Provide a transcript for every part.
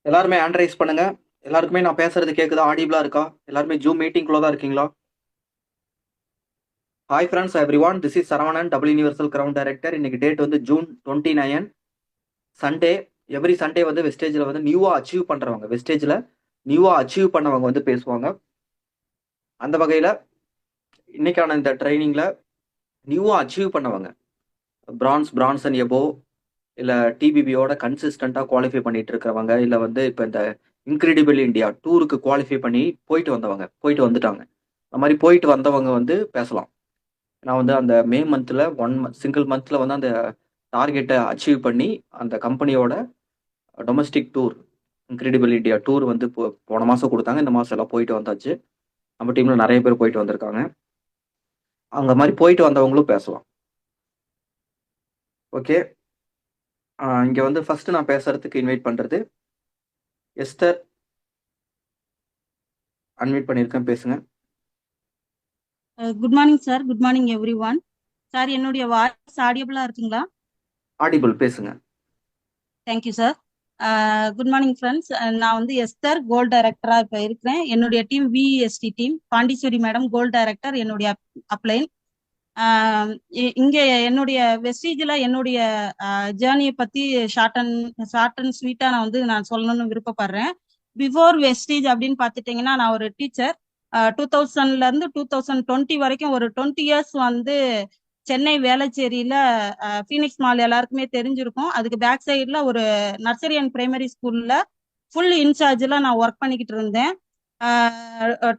எல்லாருமே hand rice பண்ணுங்க. எல்லாருக்குமே நான் பேசுறது கேக்குதா? ஆடிபிளா இருக்கா? எல்லாருமே ஜூம் மீட்டிங்குள்ள தான் இருக்கீங்களா? Hi friends everyone, this is Saravanan, double universal ground director. இன்னைக்கு டேட் வந்து ஜூன் 29, சண்டே. எவ்ரி சண்டே வந்து வெஸ்டேஜில் வந்து நியூவா அச்சீவ் பண்றவங்க, வெஸ்டேஜில் நியூவா அச்சீவ் பண்ணவங்க வந்து பேசுவாங்க. அந்த வகையில இன்னைக்கான இந்த ட்ரைனிங்ல நியூவா அச்சீவ் பண்ணவங்க, பிரான்ஸ் அண்ட் எபோ, இல்ல டிபிபியோட கன்சிஸ்டண்டா குவாலிஃபை பண்ணிட்டு இருக்கிறவங்க, இல்ல வந்து இப்ப இந்த இன்கிரெடிபிள் இந்தியா டூருக்கு குவாலிஃபை பண்ணி போயிட்டு வந்துட்டாங்க. அந்த மாதிரி போயிட்டு வந்தவங்க வந்து பேசலாம். நான் வந்து அந்த மே மந்த்ல சிங்கிள் மந்த்ல வந்து அந்த டார்கெட்டை அச்சீவ் பண்ணி அந்த கம்பெனியோட domestic tour, incredible India tour வந்து போன மாசம் கொடுத்தாங்க. இந்த மாசம் எல்லாம் போயிட்டு வந்தாச்சு. நம்ம டீம்ல நிறைய பேர் போயிட்டு வந்திருக்காங்க. அந்த மாதிரி போயிட்டு வந்தவங்களும் பேசலாம். ஓகே. இங்க வந்து ஃபர்ஸ்ட் நான் பேசுறதுக்கு இன்வைட் பண்றது எஸ்தர். அன்வைட் பண்ணியிருக்கேன், பேசுங்க. Good morning sir. Good morning everyone. சார், என்னுடைய வாய்ஸ் ஆடியபிளா இருக்குங்களா? ஆடிபிள், பேசுங்க. Thank you sir. Good morning friends. நான் வந்து எஸ்தர், கோல் டைரக்டரா இப்போ இருக்கிறேன். என்னுடைய team VST team. Pondicherry madam goal director, என்னுடைய அப்ளைன். இங்க என்னுடைய வெஸ்டீஜ்ல என்னுடைய ஜேர்னியை பத்தி ஷார்ட் அண்ட் ஸ்வீட்டா நான் சொல்லணும்னு விருப்பப்படுறேன். பிஃபோர் வெஸ்டீஜ் அப்படின்னு பார்த்துட்டீங்கன்னா, நான் ஒரு டீச்சர். 2000ல இருந்து 2020 வரைக்கும் ஒரு 20 இயர்ஸ் வந்து சென்னை வேளச்சேரியில ஃபீனிக்ஸ் மால் எல்லாருக்குமே தெரிஞ்சிருக்கும். அதுக்கு பேக் சைட்ல ஒரு நர்சரி அண்ட் பிரைமரி ஸ்கூல்ல ஃபுல் இன்சார்ஜ்ல நான் ஒர்க் பண்ணிக்கிட்டு இருந்தேன்.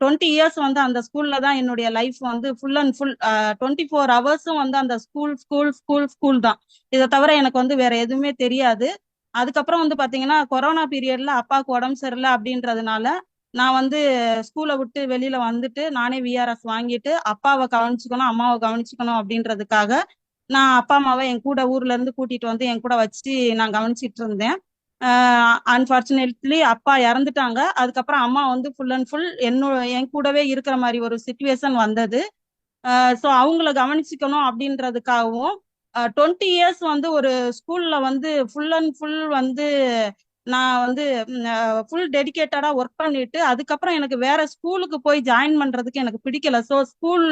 20 இயர்ஸ் வந்து அந்த ஸ்கூல்ல தான் என்னுடைய லைஃப் வந்து ஃபுல் அண்ட் ஃபுல். 24 ஹவர்ஸும் வந்து அந்த ஸ்கூல் ஸ்கூல் ஸ்கூல் ஸ்கூல் தான். இதை தவிர எனக்கு வந்து வேற எதுவுமே தெரியாது. அதுக்கப்புறம் வந்து பாத்தீங்கன்னா, கொரோனா பீரியட்ல அப்பாவுக்கு உடம்பு சரியில்லை அப்படின்றதுனால நான் வந்து ஸ்கூலை விட்டு வெளியில வந்துட்டு நானே விஆர்எஸ் வாங்கிட்டு அப்பாவை கவனிச்சுக்கணும், அம்மாவை கவனிச்சுக்கணும் அப்படின்றதுக்காக நான் அப்பா அம்மாவை என் கூட ஊர்ல இருந்து கூட்டிட்டு வந்து என் கூட வச்சு நான் கவனிச்சிட்டு இருந்தேன். அன்பார்ச்சுனேட்லி அப்பா இறந்துட்டாங்க. அதுக்கப்புறம் அம்மா வந்து ஃபுல் அண்ட் ஃபுல் என் கூடவே இருக்கிற மாதிரி ஒரு சுச்சுவேஷன் வந்தது. ஸோ அவங்கள கவனிச்சுக்கணும் அப்படின்றதுக்காகவும் 20 இயர்ஸ் வந்து ஒரு ஸ்கூல்ல வந்து ஃபுல் அண்ட் ஃபுல் வந்து நான் வந்து ஃபுல் டெடிகேட்டடா ஒர்க் பண்ணிட்டு அதுக்கப்புறம் எனக்கு வேற ஸ்கூலுக்கு போய் ஜாயின் பண்றதுக்கு எனக்கு பிடிக்கல. ஸோ ஸ்கூல்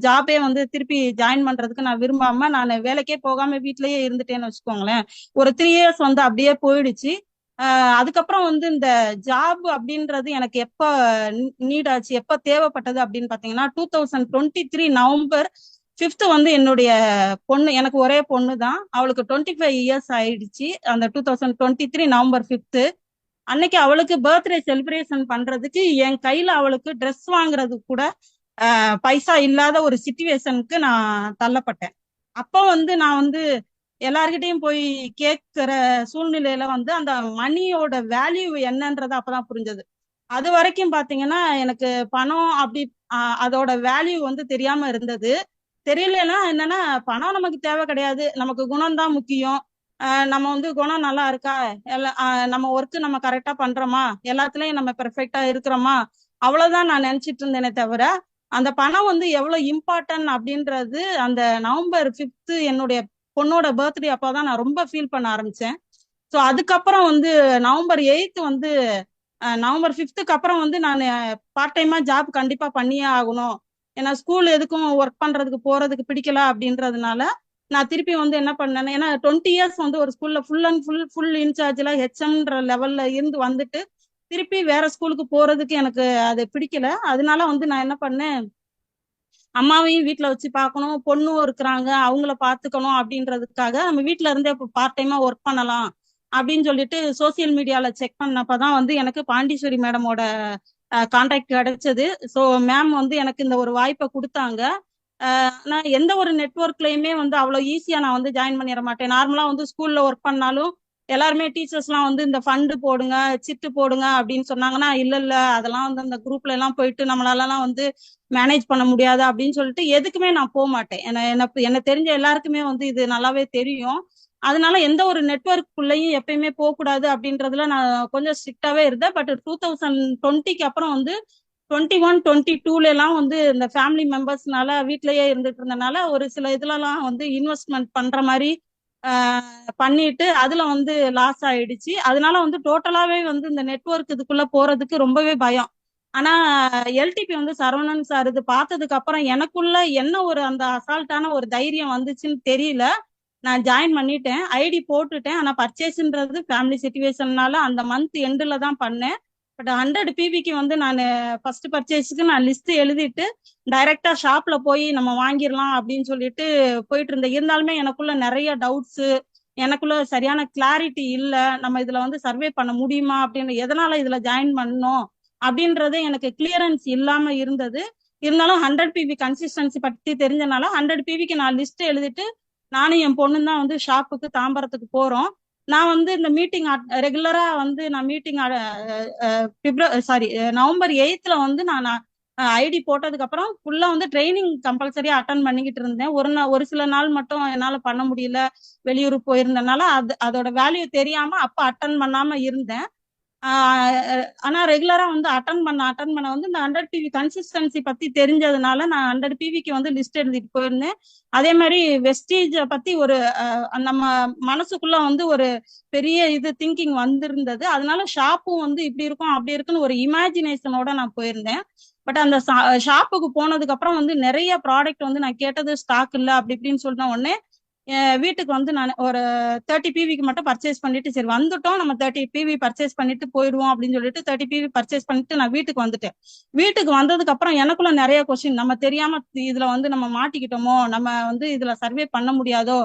ஜாபே வந்து திருப்பி ஜாயின் பண்றதுக்கு நான் விரும்பாம நான் வேலைக்கே போகாம வீட்லயே இருந்துட்டேன்னு வச்சுக்கோங்களேன். ஒரு 3 இயர்ஸ் வந்து அப்படியே போயிடுச்சு. அதுக்கப்புறம் வந்து இந்த ஜாப் அப்படின்றது எனக்கு எப்ப நீட் ஆச்சு, எப்ப தேவைப்பட்டது அப்படின்னு பாத்தீங்கன்னா, 2023 நவம்பர் 5th வந்து என்னுடைய பொண்ணு, எனக்கு ஒரே பொண்ணு தான், அவளுக்கு 25 இயர்ஸ் ஆயிடுச்சு. அந்த 2023 நவம்பர் 5th அன்னைக்கு அவளுக்கு பர்த்டே செலிப்ரேஷன் பண்றதுக்கு என் கையில அவளுக்கு ட்ரெஸ் வாங்குறது கூட பைசா இல்லாத ஒரு சிச்சுவேஷனுக்கு நான் தள்ளப்பட்டேன். அப்போ வந்து நான் வந்து எல்லார்கிட்டையும் போய் கேட்கிற சூழ்நிலையில வந்து அந்த மணியோட வேல்யூ என்னன்றது அப்பதான் புரிஞ்சது. அது வரைக்கும் பாத்தீங்கன்னா எனக்கு பணம் அப்படி அதோட வேல்யூ வந்து தெரியாம இருந்தது. தெரியலன்னா என்னன்னா, பணம் நமக்கு தேவை கிடையாது, நமக்கு குணம் தான் முக்கியம். நம்ம வந்து குணம் நல்லா இருக்கா, நம்ம ஒர்க் நம்ம கரெக்டா பண்றோமா, எல்லாத்துலயும் நம்ம பெர்ஃபெக்டா இருக்கிறோமா, அவ்வளவுதான் நான் நினைச்சிட்டு இருந்தேனே தவிர அந்த பணம் வந்து எவ்வளவு இம்பார்ட்டன்ட் அப்படின்றது அந்த நவம்பர் 5th என்னுடைய பொண்ணோட பர்த்டே அப்பதான் நான் ரொம்ப ஃபீல் பண்ண ஆரம்பிச்சேன். ஸோ அதுக்கப்புறம் வந்து நவம்பர் 8 வந்து நவம்பர் 5th அப்புறம் வந்து நான் பார்ட் டைமா ஜாப் கண்டிப்பா பண்ணியே ஆகணும். ஏன்னா ஸ்கூல் எதுக்கும் ஒர்க் பண்றதுக்கு போறதுக்கு பிடிக்கல அப்படின்றதுனால நான் திருப்பி வந்து என்ன பண்ணேன், ஏன்னா 20 இயர்ஸ் வந்து ஒரு ஸ்கூல்ல ஃபுல் அண்ட் ஃபுல் இன்சார்ஜ்ல ஹெச்எம்ன்ற லெவல்ல இருந்து வந்துட்டு திருப்பி வேற ஸ்கூலுக்கு போறதுக்கு எனக்கு அது பிடிக்கல. அதனால வந்து நான் என்ன பண்ணேன், அம்மாவையும் வீட்டுல வச்சு பார்க்கணும், பொண்ணும் இருக்கிறாங்க, அவங்கள பாத்துக்கணும் அப்படின்றதுக்காக நம்ம வீட்டுல இருந்தே பார்ட் டைமா ஒர்க் பண்ணலாம் அப்படின்னு சொல்லிட்டு சோசியல் மீடியால செக் பண்ணப்பதான் வந்து எனக்கு பாண்டீஸ்வரி மேடமோட கான்டாக்ட் கிடைச்சது. ஸோ மேம் வந்து எனக்கு இந்த ஒரு வாய்ப்பை கொடுத்தாங்க. நான் எந்த ஒரு நெட்ஒர்க்லயுமே வந்து அவ்வளோ ஈஸியா நான் வந்து ஜாயின் பண்ணிட மாட்டேன். நார்மலா வந்து ஸ்கூல்ல ஒர்க் பண்ணாலும் எல்லாருமே டீச்சர்ஸ்லாம் வந்து இந்த ஃபண்டு போடுங்க, சிட்டு போடுங்க அப்படின்னு சொன்னாங்கன்னா, இல்ல இல்ல அதெல்லாம் வந்து அந்த குரூப்ல எல்லாம் போயிட்டு நம்மளாலலாம் வந்து மேனேஜ் பண்ண முடியாது அப்படின்னு சொல்லிட்டு எதுக்குமே நான் போக மாட்டேன். என்ன தெரிஞ்ச எல்லாருக்குமே வந்து இது நல்லாவே தெரியும். அதனால எந்த ஒரு நெட்ஒர்க்குள்ளேயும் எப்பயுமே போகக்கூடாது அப்படின்றதுல நான் கொஞ்சம் ஸ்ட்ரிக்டாவே இருந்தேன். பட் 2020க்கு அப்புறம் வந்து 21 22ல எல்லாம் வந்து இந்த ஃபேமிலி மெம்பர்ஸ்னால வீட்லயே இருந்துட்டு இருந்தனால ஒரு சில இதுலலாம் வந்து இன்வெஸ்ட்மெண்ட் பண்ற மாதிரி பண்ணிட்டு அதுல வந்து லாஸ் ஆயிடுச்சு. அதனால வந்து டோட்டலாவே வந்து இந்த நெட்வொர்க் இதுக்குள்ள போறதுக்கு ரொம்பவே பயம். ஆனா எல்டிபி வந்து சரவணன் சார் இது பார்த்ததுக்கு அப்புறம் எனக்குள்ள என்ன ஒரு அந்த அசால்ட்டான ஒரு தைரியம் வந்துச்சுன்னு தெரியல. நான் ஜாயின் பண்ணிட்டேன், ஐடி போட்டுட்டேன். ஆனா பர்ச்சேஸ்ன்றது ஃபேமிலி சுச்சுவேஷன்னால அந்த மந்த் எண்டுல தான் பண்ணேன். பட் 100 பிவிக்கு வந்து நான் ஃபர்ஸ்ட் பர்ச்சேஸ்க்கு நான் லிஸ்ட் எழுதிட்டு டைரக்டா ஷாப்ல போய் நம்ம வாங்கிடலாம் அப்படின்னு சொல்லிட்டு போயிட்டு இருந்தேன். இருந்தாலுமே எனக்குள்ள நிறைய டவுட்ஸ், எனக்குள்ள சரியான கிளாரிட்டி இல்ல. நம்ம இதுல வந்து சர்வே பண்ண முடியுமா அப்படின்னு, எதனால இதுல ஜாயின் பண்ணோம் அப்படின்றது எனக்கு கிளியரன்ஸ் இல்லாம இருந்தது. இருந்தாலும் 100 பிவி கன்சிஸ்டன்சி பத்தி தெரிஞ்சனால 100 பிவிக்கு நான் லிஸ்ட் எழுதிட்டு நானும் என் பொண்ணும் தான் வந்து ஷாப்புக்கு தாம்பரத்துக்கு போறோம். நான் வந்து இந்த மீட்டிங் ரெகுலரா வந்து நான் மீட்டிங் நவம்பர் 8th வந்து நான் ஐடி போட்டதுக்கு அப்புறம் ஃபுல்லா வந்து ட்ரைனிங் கம்பல்சரியா அட்டன் பண்ணிக்கிட்டு இருந்தேன். ஒரு சில நாள் மட்டும் என்னால பண்ண முடியல, வெளியூர் போயிருந்தனால அதோட வேல்யூ தெரியாம அப்ப அட்டன் பண்ணாம இருந்தேன். ஆனா ரெகுலரா வந்து அட்டன் பண்ண வந்து இந்த 100 பிவி கன்சிஸ்டன்சி பத்தி தெரிஞ்சதுனால நான் 100 பிவிக்கு வந்து லிஸ்ட் எழுதிட்டு போயிருந்தேன். அதே மாதிரி வெஸ்டீஜ பத்தி ஒரு நம்ம மனசுக்குள்ள வந்து ஒரு பெரிய இது திங்கிங் வந்திருந்தது. அதனால ஷாப்பும் வந்து இப்படி இருக்கும் அப்படி இருக்குன்னு ஒரு இமேஜினேஷனோட நான் போயிருந்தேன். பட் அந்த ஷாப்புக்கு போனதுக்கு அப்புறம் வந்து நிறைய ப்ராடக்ட் வந்து நான் கேட்டது ஸ்டாக் இல்லை அப்படி இப்படின்னு சொன்ன உடனே வீட்டுக்கு வந்து நான் ஒரு 30 பிவிக்கு மட்டும் பர்ச்சேஸ் பண்ணிட்டு சரி வந்துட்டோம், நம்ம 30 பிவி பர்ச்சேஸ் பண்ணிட்டு போயிடுவோம் அப்படின்னு சொல்லிட்டு 30 பிவி பர்ச்சேஸ் பண்ணிட்டு நான் வீட்டுக்கு வந்துட்டேன். வீட்டுக்கு வந்ததுக்கு அப்புறம் எனக்குள்ள நிறைய கொஸ்டின், நம்ம தெரியாம இதுல வந்து நம்ம மாட்டிக்கிட்டோமோ, நம்ம வந்து இதுல சர்வே பண்ண முடியாதோ,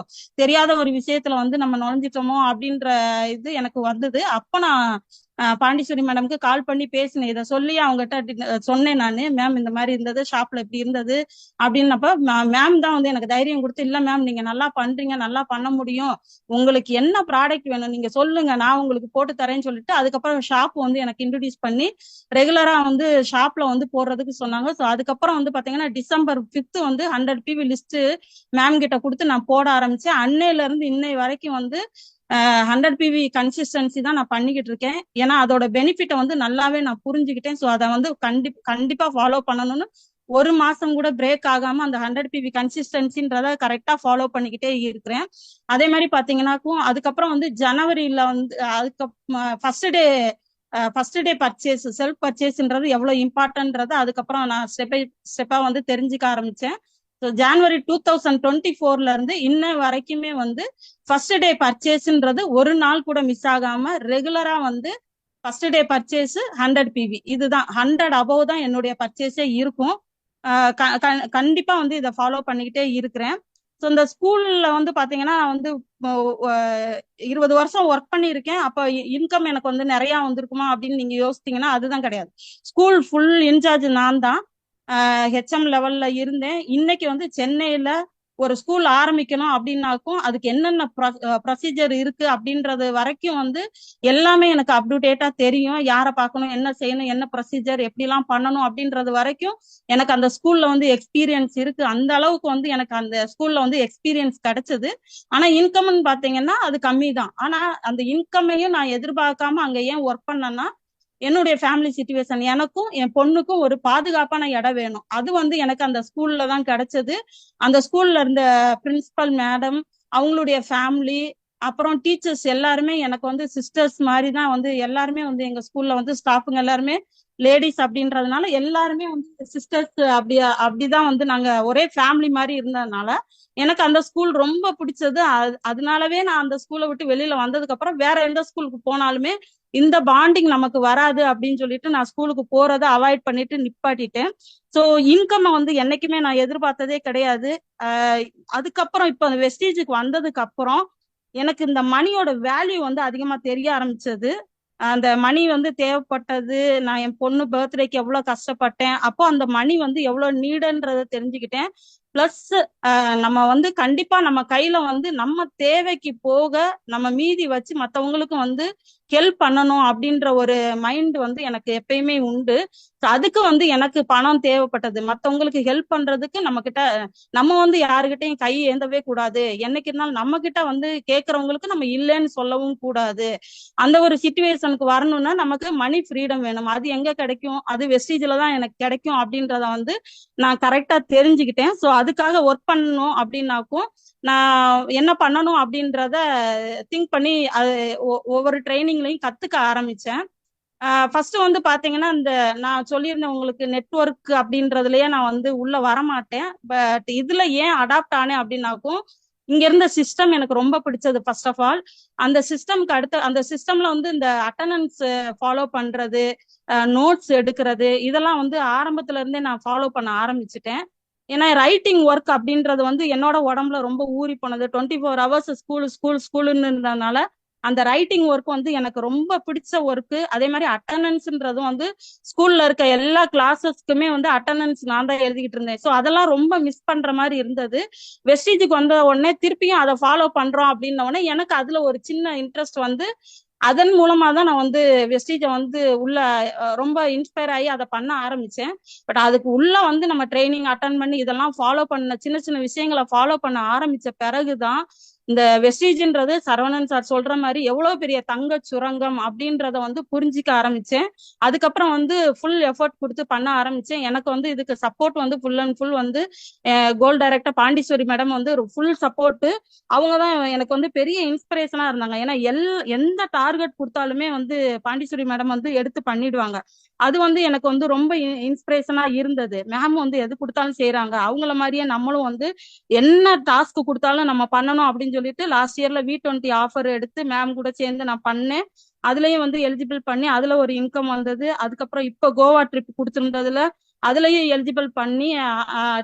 தெரியாத ஒரு விஷயத்துல வந்து நம்ம நுழைஞ்சிட்டோமோ அப்படின்ற இது எனக்கு வந்தது. அப்ப நான் பாண்டிச்சேரி மேடம்க்கு கால் பண்ணி பேசினேன். இதை சொல்லி அவங்ககிட்ட சொன்னேன். நானு மேம் இந்த மாதிரி இருந்தது, ஷாப்ல இப்படி இருந்தது அப்படின்னப்ப மேம் தான் வந்து எனக்கு தைரியம் கொடுத்து, இல்ல மேம் நீங்க நல்லா பண்றீங்க, நல்லா பண்ண முடியும், உங்களுக்கு என்ன ப்ராடக்ட் வேணும் நீங்க சொல்லுங்க, நான் உங்களுக்கு போட்டு தரேன்னு சொல்லிட்டு அதுக்கப்புறம் ஷாப் வந்து எனக்கு இன்ட்ரடியூஸ் பண்ணி ரெகுலரா வந்து ஷாப்ல வந்து போடுறதுக்கு சொன்னாங்க. ஸோ அதுக்கப்புறம் வந்து பாத்தீங்கன்னா December 5th வந்து 100 பிவி லிஸ்ட் மேம் கிட்ட கொடுத்து நான் போட ஆரம்பிச்சேன். அன்னையில இருந்து இன்னை வரைக்கும் வந்து 100 பிவி கன்சிஸ்டன்சி தான் நான் பண்ணிக்கிட்டு இருக்கேன். ஏன்னா அதோட பெனிஃபிட்டை வந்து நல்லாவே நான் புரிஞ்சுக்கிட்டேன். ஸோ அதை வந்து கண்டிப்பா ஃபாலோ பண்ணணும்னு ஒரு மாசம் கூட பிரேக் ஆகாம அந்த 100 பிவி கன்சிஸ்டன்சின்றத கரெக்டா ஃபாலோ பண்ணிக்கிட்டே இருக்கிறேன். அதே மாதிரி பாத்தீங்கன்னாக்கும் அதுக்கப்புறம் வந்து ஜனவரியில வந்து அதுக்கு ஃபர்ஸ்ட் டே பர்ச்சேஸ், செல்ஃப் பர்ச்சேஸ்ன்றது எவ்வளவு இம்பார்ட்டன்ட்றது அதுக்கப்புறம் நான் ஸ்டெப்பா வந்து தெரிஞ்சுக்க ஆரம்பிச்சேன். ஸோ ஜனவரி 2024ல இருந்து இன்ன வரைக்குமே வந்து ஃபர்ஸ்ட் டே பர்ச்சேஸ்ன்றது ஒரு நாள் கூட மிஸ் ஆகாம ரெகுலரா வந்து ஃபர்ஸ்ட் டே பர்ச்சேஸ் 100 பிவி, இதுதான் 100 அபவ் தான் என்னுடைய பர்ச்சேஸே இருக்கும். கண்டிப்பா வந்து இதை ஃபாலோ பண்ணிக்கிட்டே இருக்கிறேன். ஸோ இந்த ஸ்கூல்ல வந்து பாத்தீங்கன்னா வந்து 20 வருஷம் ஒர்க் பண்ணியிருக்கேன். அப்ப இன்கம் எனக்கு வந்து நிறைய வந்திருக்குமா அப்படின்னு நீங்க யோசித்தீங்கன்னா அதுதான் கிடையாது. ஸ்கூல் ஃபுல் இன்சார்ஜ் நான் தான், ஹெச்எம் லெவல்ல இருந்தேன். இன்னைக்கு வந்து சென்னையில ஒரு ஸ்கூல் ஆரம்பிக்கணும் அப்படின்னாக்கும் அதுக்கு என்னென்ன ப்ரொசீஜர் இருக்கு அப்படின்றது வரைக்கும் வந்து எல்லாமே எனக்கு அப்டுடேட்டா தெரியும். யாரை பார்க்கணும், என்ன செய்யணும், என்ன ப்ரொசீஜர், எப்படிலாம் பண்ணணும் அப்படின்றது வரைக்கும் எனக்கு அந்த ஸ்கூல்ல வந்து எக்ஸ்பீரியன்ஸ் இருக்கு. அந்த அளவுக்கு வந்து எனக்கு அந்த ஸ்கூல்ல வந்து எக்ஸ்பீரியன்ஸ் கிடைச்சது. ஆனா இன்கம்னு பாத்தீங்கன்னா அது கம்மி தான். ஆனா அந்த இன்கமையும் நான் எதிர்பார்க்காம அங்க ஏன் ஒர்க் பண்ணேன்னா என்னுடைய ஃபேமிலி சுச்சுவேஷன், எனக்கும் என் பொண்ணுக்கும் ஒரு பாதுகாப்பான இடம் வேணும். அது வந்து எனக்கு அந்த ஸ்கூல்ல தான் கிடைச்சது. அந்த ஸ்கூல்ல இருந்த பிரின்சிபல் மேடம், அவங்களுடைய ஃபேமிலி, அப்புறம் டீச்சர்ஸ் எல்லாருமே எனக்கு வந்து சிஸ்டர்ஸ் மாதிரி தான். வந்து எல்லாருமே வந்து எங்க ஸ்கூல்ல வந்து ஸ்டாஃபுங்க எல்லாருமே லேடிஸ் அப்படின்றதுனால எல்லாருமே வந்து சிஸ்டர்ஸ் அப்படிதான் வந்து நாங்க ஒரே ஃபேமிலி மாதிரி இருந்ததுனால எனக்கு அந்த ஸ்கூல் ரொம்ப பிடிச்சது. அதனாலவே நான் அந்த ஸ்கூலை விட்டு வெளியில வந்ததுக்கு அப்புறம் வேற எந்த ஸ்கூலுக்கு போனாலுமே இந்த பாண்டிங் நமக்கு வராது அப்படின்னு சொல்லிட்டு நான் ஸ்கூலுக்கு போறதை அவாய்ட் பண்ணிட்டு நிப்பாட்டிட்டேன். ஸோ இன்கம் வந்து என்னைக்குமே நான் எதிர்பார்த்ததே கிடையாது. அதுக்கப்புறம் இப்போ வெஸ்டீஜுக்கு வந்ததுக்கு அப்புறம் எனக்கு இந்த மணியோட வேல்யூ வந்து அதிகமா தெரிய ஆரம்பிச்சது. அந்த மணி வந்து தேவைப்பட்டது, நான் என் பொண்ணு பர்த்டேக்கு எவ்வளவு கஷ்டப்பட்டேன், அப்போ அந்த மணி வந்து எவ்வளவு நீடுன்றத தெரிஞ்சுக்கிட்டேன். பிளஸ் நம்ம வந்து கண்டிப்பா நம்ம கையில வந்து நம்ம தேவைக்கு போக நம்ம மீதி வச்சு மத்தவங்களுக்கும் வந்து ஹெல்ப் பண்ணணும் அப்படின்ற ஒரு மைண்ட் வந்து எனக்கு எப்பயுமே உண்டு. அதுக்கு வந்து எனக்கு பணம் தேவைப்பட்டது. மத்தவங்களுக்கு ஹெல்ப் பண்றதுக்கு நம்ம வந்து யாருகிட்டையும் கை ஏந்தவே கூடாது. என்னைக்கு இருந்தாலும் நம்ம கிட்ட வந்து கேட்கறவங்களுக்கு நம்ம இல்லைன்னு சொல்லவும் கூடாது. அந்த ஒரு சிச்சுவேஷனுக்கு வரணும்னா நமக்கு மணி ஃப்ரீடம் வேணும். அது எங்க கிடைக்கும், அது வெஸ்டீஜ்ல தான் எனக்கு கிடைக்கும் அப்படின்றத வந்து நான் கரெக்டா தெரிஞ்சுக்கிட்டேன். ஸோ அதுக்காக ஒர்க் பண்ணணும் அப்படின்னாக்கும் நான் என்ன பண்ணணும் அப்படின்றத திங்க் பண்ணி அது ஒவ்வொரு ட்ரைனிங்லையும் கத்துக்க ஆரம்பிச்சேன். ஃபர்ஸ்ட் வந்து பாத்தீங்கன்னா இந்த நான் சொல்லியிருந்தேன் உங்களுக்கு நெட்வொர்க் அப்படின்றதுலயே நான் வந்து உள்ள வரமாட்டேன். பட் இதுல ஏன் அடாப்ட் ஆனேன் அப்படின்னாக்கும் இங்க இருந்த சிஸ்டம் எனக்கு ரொம்ப பிடிச்சது. ஃபர்ஸ்ட் ஆஃப் ஆல் அந்த சிஸ்டம்க்கு அடுத்த அந்த சிஸ்டம்ல வந்து இந்த அட்டண்டன்ஸ் ஃபாலோ பண்றது, நோட்ஸ் எடுக்கிறது, இதெல்லாம் வந்து ஆரம்பத்துல இருந்தே நான் ஃபாலோ பண்ண ஆரம்பிச்சுட்டேன். ஏன்னா ரைட்டிங் ஒர்க் அப்படின்றது வந்து என்னோட உடம்புல ரொம்ப ஊறி போனது. 24 hours ஸ்கூல் ஸ்கூல் ஸ்கூலுன்னு இருந்ததுனால அந்த ரைட்டிங் ஒர்க் வந்து எனக்கு ரொம்ப பிடிச்ச ஒர்க்கு. அதே மாதிரி அட்டண்டன்ஸ்ன்றதும் வந்து ஸ்கூல்ல இருக்க எல்லா கிளாஸஸ்க்குமே வந்து அட்டண்டன்ஸ் நான் தான் எழுதிக்கிட்டு இருந்தேன். ஸோ அதெல்லாம் ரொம்ப மிஸ் பண்ற மாதிரி இருந்தது. வெஸ்டேஜுக்கு வந்த உடனே திருப்பியும் அதை ஃபாலோ பண்றோம் அப்படின்ன உடனே எனக்கு அதுல ஒரு சின்ன இன்ட்ரெஸ்ட் வந்து அதன் மூலமா தான் நான் வந்து வெஸ்டேஜை வந்து உள்ள ரொம்ப இன்ஸ்பயர் ஆகி அதை பண்ண ஆரம்பிச்சேன். பட் அதுக்கு உள்ள வந்து நம்ம ட்ரைனிங் அட்டன் பண்ணி இதெல்லாம் ஃபாலோ பண்ண சின்ன சின்ன விஷயங்களை ஃபாலோ பண்ண ஆரம்பிச்ச பிறகுதான் இந்த வெஸ்டேஜ்ன்றது சரவணன் சார் சொல்ற மாதிரி எவ்வளவு பெரிய தங்க சுரங்கம் அப்படின்றத வந்து புரிஞ்சிக்க ஆரம்பிச்சேன். அதுக்கப்புறம் வந்து ஃபுல் எஃபர்ட் கொடுத்து பண்ண ஆரம்பிச்சேன். எனக்கு வந்து இதுக்கு சப்போர்ட் வந்து ஃபுல் அண்ட் ஃபுல் வந்து கோல் டைரக்டர் பாண்டீஸ்வரி மேடம் வந்து ஒரு ஃபுல் சப்போர்ட். அவங்க தான் எனக்கு வந்து பெரிய இன்ஸ்பிரேஷனா இருந்தாங்க. ஏன்னா எந்த டார்கெட் கொடுத்தாலுமே வந்து பாண்டீஸ்வரி மேடம் வந்து எடுத்து பண்ணிடுவாங்க. அது வந்து எனக்கு வந்து ரொம்ப இன்ஸ்பிரேஷனா இருந்தது. மேம் வந்து எது கொடுத்தாலும் செய்யறாங்க, அவங்கள மாதிரியே நம்மளும் வந்து என்ன டாஸ்க் கொடுத்தாலும் நம்ம பண்ணணும் அப்படின்னு சொல்லிட்டு லாஸ்ட் இயர்ல V20 ஆஃபர் எடுத்து மேம் கூட சேர்ந்து நான் பண்ணேன். அதுலயும் வந்து எலிஜிபிள் பண்ணி அதுல ஒரு இன்கம் வந்தது. அதுக்கப்புறம் இப்ப கோவா ட்ரிப் கொடுத்திருந்ததுல அதுலயும் எலிஜிபிள் பண்ணி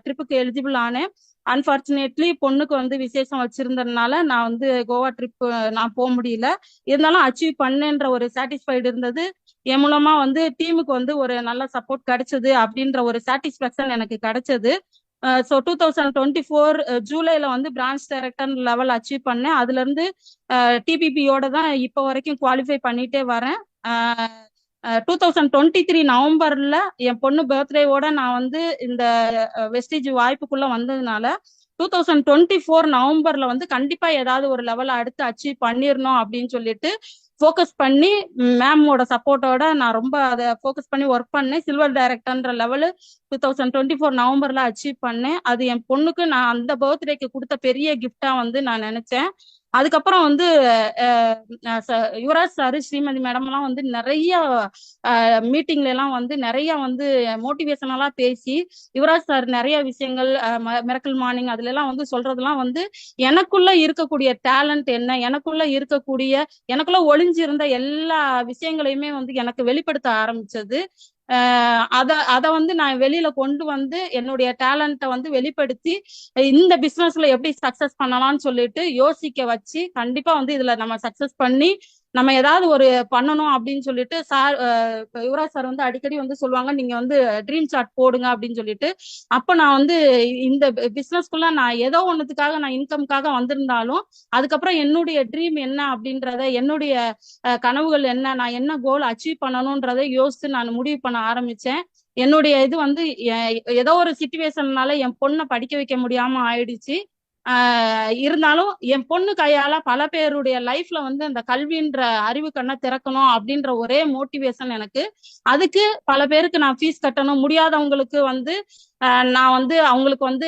ட்ரிப்புக்கு எலிஜிபிள் ஆனேன். அன்பார்ச்சுனேட்லி பொண்ணுக்கு வந்து விசேஷம் வச்சிருந்ததுனால நான் வந்து கோவா ட்ரிப் நான் போக முடியல. இருந்தாலும் அச்சீவ் பண்ணேன்ற ஒரு சாட்டிஸ்ஃபைடு இருந்தது. என் மூலமா வந்து டீமுக்கு வந்து ஒரு நல்ல சப்போர்ட் கிடைச்சது அப்படின்ற ஒரு சாட்டிஸ்பாக்சன் எனக்கு கிடைச்சது. ஸோ 2024 ஜூலைல வந்து பிரான்ச் டைரக்டர் லெவல் அச்சீவ் பண்ணேன். அதுல இருந்து டிபிபியோட தான் இப்போ வரைக்கும் குவாலிஃபை பண்ணிட்டே வரேன். 2023 நவம்பர்ல என் பொண்ணு பர்த்டேவோட நான் வந்து இந்த வெஸ்டேஜ் வாய்ப்புக்குள்ள வந்ததுனால 2024 நவம்பர்ல வந்து கண்டிப்பா ஏதாவது ஒரு லெவல் அடுத்து அச்சீவ் பண்ணிடணும் அப்படின்னு சொல்லிட்டு ஃபோக்கஸ் பண்ணி மேமோட சப்போர்ட்டோட நான் ரொம்ப அதை ஃபோக்கஸ் பண்ணி ஒர்க் பண்ணேன். சில்வர் டைரக்டர்ன்ற லெவலு 2024 நவம்பர்ல அச்சீவ் பண்ணேன். அது என் பொண்ணுக்கு நான் அந்த பர்த்டேக்கு கொடுத்த பெரிய கிஃப்டா வந்து நான் நினைச்சேன். அதுக்கப்புறம் வந்து யுவராஜ் சாரு ஸ்ரீமதி மேடம் எல்லாம் வந்து நிறைய மீட்டிங்ல எல்லாம் வந்து நிறைய வந்து மோட்டிவேஷனலா பேசி யுவராஜ் சார் நிறைய விஷயங்கள் மிரக்கல் மார்னிங் அதுல எல்லாம் வந்து சொல்றதெல்லாம் வந்து எனக்குள்ள இருக்கக்கூடிய டேலண்ட் என்ன, எனக்குள்ள ஒளிஞ்சிருந்த எல்லா விஷயங்களையுமே வந்து எனக்கு வெளிப்படுத்த ஆரம்பிச்சது. அத வந்து நான் வெளியில கொண்டு வந்து என்னுடைய டேலண்ட்டை வந்து வெளிப்படுத்தி இந்த பிசினஸ்ல எப்படி சக்சஸ் பண்ணலாம்னு சொல்லிட்டு யோசிக்க வச்சு கண்டிப்பா வந்து இதுல நம்ம சக்சஸ் பண்ணி நம்ம ஏதாவது ஒரு பண்ணணும் அப்படின்னு சொல்லிட்டு சார் யுவராஜ் சார் வந்து அடிக்கடி வந்து சொல்லுவாங்க, நீங்க வந்து ட்ரீம் சார்ட் போடுங்க அப்படின்னு சொல்லிட்டு. அப்ப நான் வந்து இந்த பிசினஸ்க்குள்ள நான் ஏதோ ஒண்ணுத்துக்காக நான் இன்கம்காக வந்திருந்தாலும் அதுக்கப்புறம் என்னுடைய ட்ரீம் என்ன அப்படின்றத, என்னுடைய கனவுகள் என்ன, நான் என்ன கோல் அச்சீவ் பண்ணணும்ன்றதை யோசித்து நான் முடிவு பண்ண ஆரம்பிச்சேன். என்னுடைய இது வந்து ஏதோ ஒரு சிச்சுவேஷன்னால என் பொண்ணை படிக்க வைக்க முடியாம ஆயிடுச்சு. இருந்தாலும் என் பொண்ணு கையால பல பேருடைய லைஃப்ல வந்து அந்த கல்வின்ற அறிவு கண்ணை திறக்கணும் அப்படின்ற ஒரே மோட்டிவேஷன் எனக்கு. அதுக்கு பல பேருக்கு நான் ஃபீஸ் கட்டணும், முடியாதவங்களுக்கு வந்து நான் வந்து அவங்களுக்கு வந்து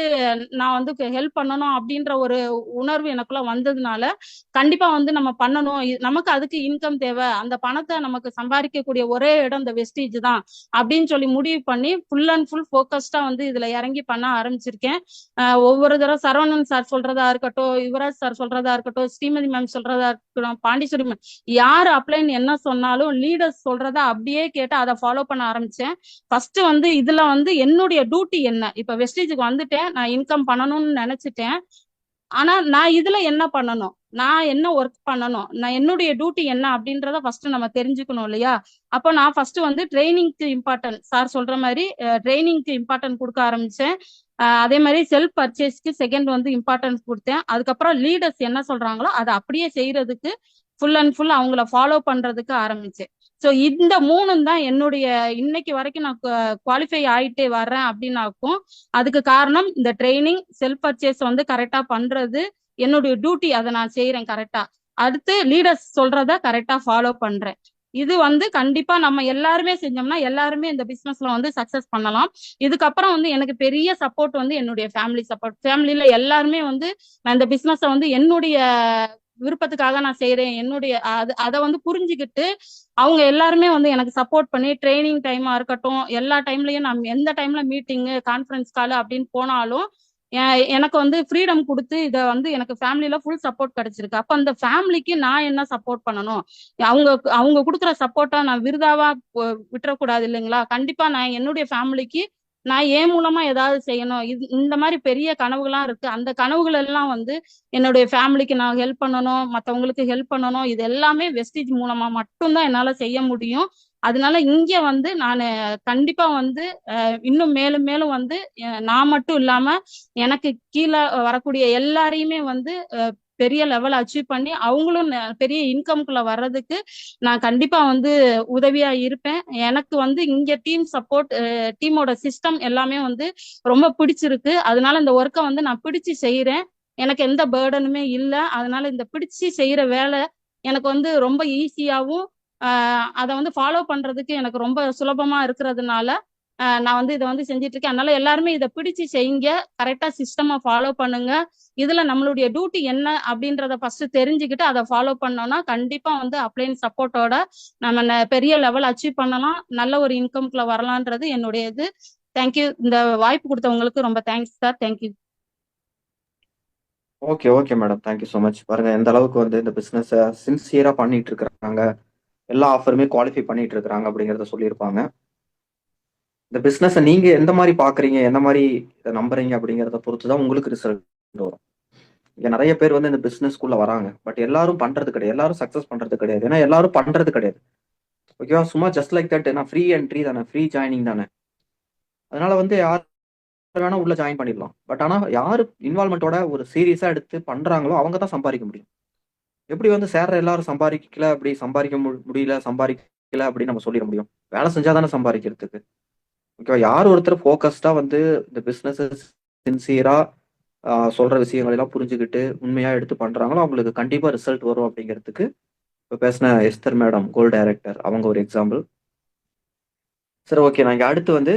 நான் வந்து ஹெல்ப் பண்ணணும் அப்படின்ற ஒரு உணர்வு எனக்குள்ள வந்ததுனால கண்டிப்பா வந்து நம்ம பண்ணணும். நமக்கு அதுக்கு இன்கம் தேவை, அந்த பணத்தை நமக்கு சம்பாதிக்கக்கூடிய ஒரே இடம் இந்த வெஸ்டேஜ் தான் அப்படின்னு சொல்லி முடிவு பண்ணி ஃபுல் அண்ட் ஃபுல் ஃபோக்கஸ்டா வந்து இதுல இறங்கி பண்ண ஆரம்பிச்சிருக்கேன். ஒவ்வொரு தடவை சரவணன் சார் சொல்றதா இருக்கட்டும், யுவராஜ் சார் சொல்றதா இருக்கட்டும், ஸ்ரீமதி மேம் சொல்றதா இருக்கட்டும், பாண்டீஸ்வரி மேம் யாரு அப்ளைன்னு என்ன சொன்னாலும் லீடர்ஸ் சொல்றத அப்படியே கேட்டு அதை ஃபாலோ பண்ண ஆரம்பிச்சேன். ஃபர்ஸ்ட் வந்து இதுல வந்து என்னுடைய டியூட்டி என்ன, இப்ப வெஸ்டேஜுக்கு வந்துட்டேன், நான் இன்கம் பண்ணணும்னு நினைச்சிட்டேன். ஆனா நான் இதுல என்ன பண்ணணும், நான் என்ன ஒர்க் பண்ணணும், நான் என்னுடைய டியூட்டி என்ன அப்படின்றத ஃபர்ஸ்ட் நம்ம தெரிஞ்சுக்கணும் இல்லையா. அப்போ நான் ஃபர்ஸ்ட் வந்து ட்ரைனிங்க்கு இம்பார்ட்டன்ட், சார் சொல்ற மாதிரி ட்ரைனிங்க்கு இம்பார்ட்டன்ட் கொடுக்க ஆரம்பிச்சேன். அதே மாதிரி செல்ஃப் பர்ச்சேஸ்க்கு செகண்ட் வந்து இம்பார்ட்டன்ஸ் கொடுத்தேன். அதுக்கப்புறம் லீடர்ஸ் என்ன சொல்றாங்களோ அதை அப்படியே செய்யறதுக்கு ஃபுல் அண்ட் ஃபுல் அவங்கள ஃபாலோ பண்றதுக்கு ஆரம்பிச்சேன். ஸோ இந்த மூணும் தான் என்னுடைய இன்னைக்கு வரைக்கும் நான் குவாலிஃபை ஆயிட்டே வர்றேன் அப்படின்னாக்கும் அதுக்கு காரணம் இந்த ட்ரைனிங், செல்ஃப் பர்ச்சேஸ் வந்து கரெக்டா பண்றது, என்னுடைய டியூட்டி அதை நான் செய்யறேன் கரெக்டா. அடுத்து லீடர்ஸ் சொல்றத கரெக்டா ஃபாலோ பண்றேன். இது வந்து கண்டிப்பா நம்ம எல்லாருமே செஞ்சோம்னா எல்லாருமே இந்த பிசினஸ்ல வந்து சக்சஸ் பண்ணலாம். இதுக்கப்புறம் வந்து எனக்கு பெரிய சப்போர்ட் வந்து என்னுடைய ஃபேமிலி சப்போர்ட். ஃபேமிலியில எல்லாருமே வந்து நான் இந்த பிசினஸை வந்து என்னுடைய விருப்பத்துக்காக நான் செய்யறேன், என்னுடைய அதை வந்து புரிஞ்சுக்கிட்டு அவங்க எல்லாருமே வந்து எனக்கு சப்போர்ட் பண்ணி ட்ரைனிங் டைமா இருக்கட்டும், எல்லா டைம்லயும் நான் எந்த டைம்ல மீட்டிங்கு கான்ஃபரன்ஸ் கால் அப்படின்னு போனாலும் எனக்கு வந்து ஃப்ரீடம் கொடுத்து இதை வந்து எனக்கு ஃபேமிலியில ஃபுல் சப்போர்ட் கிடைச்சிருக்கு. அப்ப அந்த ஃபேமிலிக்கு நான் என்ன சப்போர்ட் பண்ணணும், அவங்க அவங்க கொடுக்குற சப்போர்ட்டா நான் விருதாவா விட்டுறக்கூடாது இல்லைங்களா. கண்டிப்பா நான் என்னுடைய ஃபேமிலிக்கு நான் ஏன் மூலமா ஏதாவது செய்யணும். இந்த மாதிரி பெரிய கனவுகள்லாம் இருக்கு. அந்த கனவுகள் எல்லாம் வந்து என்னுடைய ஃபேமிலிக்கு நான் ஹெல்ப் பண்ணணும், மற்றவங்களுக்கு ஹெல்ப் பண்ணணும். இது எல்லாமே வெஸ்டேஜ் மூலமா மட்டும்தான் என்னால செய்ய முடியும். அதனால இங்க வந்து நான் கண்டிப்பா வந்து இன்னும் மேலும் மேலும் வந்து நான் மட்டும் இல்லாம எனக்கு கீழே வரக்கூடிய எல்லாரையுமே வந்து பெரிய லெவல் அச்சீவ் பண்ணி அவங்களும் பெரிய இன்கம்குள்ள வர்றதுக்கு நான் கண்டிப்பா வந்து உதவியா இருப்பேன். எனக்கு வந்து இங்க டீம் சப்போர்ட், டீமோட சிஸ்டம் எல்லாமே வந்து ரொம்ப பிடிச்சிருக்கு. அதனால இந்த ஒர்க்கை வந்து நான் பிடிச்சு செய்யறேன். எனக்கு எந்த பேர்டனுமே இல்லை. அதனால இந்த பிடிச்சு செய்யற வேலை எனக்கு வந்து ரொம்ப ஈஸியாவும் அதை வந்து ஃபாலோ பண்றதுக்கு எனக்கு ரொம்ப சுலபமா இருக்கிறதுனால நான் வந்து இதை வந்து செஞ்சுட்டு இருக்கேன். அதனால எல்லாருமே இதை பிடிச்சு செய்யுங்க, கரெக்டா சிஸ்டமா ஃபாலோ பண்ணுங்க. இதுல நம்மளுடைய டியூட்டி என்ன அப்படின்றத ஃபர்ஸ்ட் தெரிஞ்சுக்கிட்டு அதை ஃபாலோ பண்ணோம்னா கண்டிப்பா வந்து அப்ளைன் சப்போர்ட்டோட நம்ம பெரிய லெவல் அச்சீவ் பண்ணலாம், நல்ல ஒரு இன்கம்குள்ள வரலான்றது என்னுடைய இது. தேங்க்யூ. இந்த வாய்ப்பு கொடுத்தவங்களுக்கு ரொம்ப thanks sir. Thank you. Okay okay madam, thank you so much. பாருங்க எந்த அளவுக்கு வந்து இந்த பிஸ்னஸை சின்சியராக பண்ணிட்டு இருக்கிறாங்க, எல்லா ஆஃபருமே குவாலிஃபை பண்ணிட்டு இருக்கிறாங்க அப்படிங்கிறத சொல்லியிருப்பாங்க. இந்த பிஸ்னஸை நீங்க எந்த மாதிரி பாக்குறீங்க, எந்த மாதிரி இதை நம்புறீங்க அப்படிங்கிறத பொறுத்து தான் உங்களுக்கு ரிசல்ட் வரும். இங்க நிறைய பேர் வந்து இந்த பிசினஸ்க்குள்ள வராங்க, பட் எல்லாரும் பண்றது கிடையாது, எல்லாரும் சக்சஸ் பண்றது கிடையாது. ஏன்னா எல்லாரும் பண்றது கிடையாது. ஓகேவா, சும்மா ஜஸ்ட் லைக் தட், நான் ஃப்ரீ என்ட்ரி தானே, ஃப்ரீ ஜாயினிங் தானே, அதனால வந்து யார் வேணா உள்ள ஜாயின் பண்ணிடலாம். பட் ஆனா யாரு இன்வால்மெண்ட்டோட ஒரு சீரியஸா எடுத்து பண்றாங்களோ அவங்க தான் சம்பாதிக்க முடியும். எப்படி வந்து சேர்ற எல்லாரும் சம்பாதிக்கல, அப்படி சம்பாதிக்க முடியல, சம்பாதிக்கல அப்படின்னு நம்ம சொல்லிட முடியும்? வேலை செஞ்சா தானே சம்பாதிக்கிறதுக்கு. ஓகேவா, யார் ஒருத்தர் ஃபோக்கஸ்டா வந்து இந்த பிசினஸ் சின்சியரா சொல்ற விஷயங்கள் எல்லாம் புரிஞ்சுக்கிட்டு உண்மையா எடுத்து பண்றாங்களோ அவங்களுக்கு கண்டிப்பா ரிசல்ட் வரும் அப்படிங்கிறதுக்கு இப்போ பேசின எஸ்தர் மேடம், கோல் டைரக்டர், அவங்க ஒரு எக்ஸாம்பிள். சரி, ஓகே. நான் இங்க அடுத்து வந்து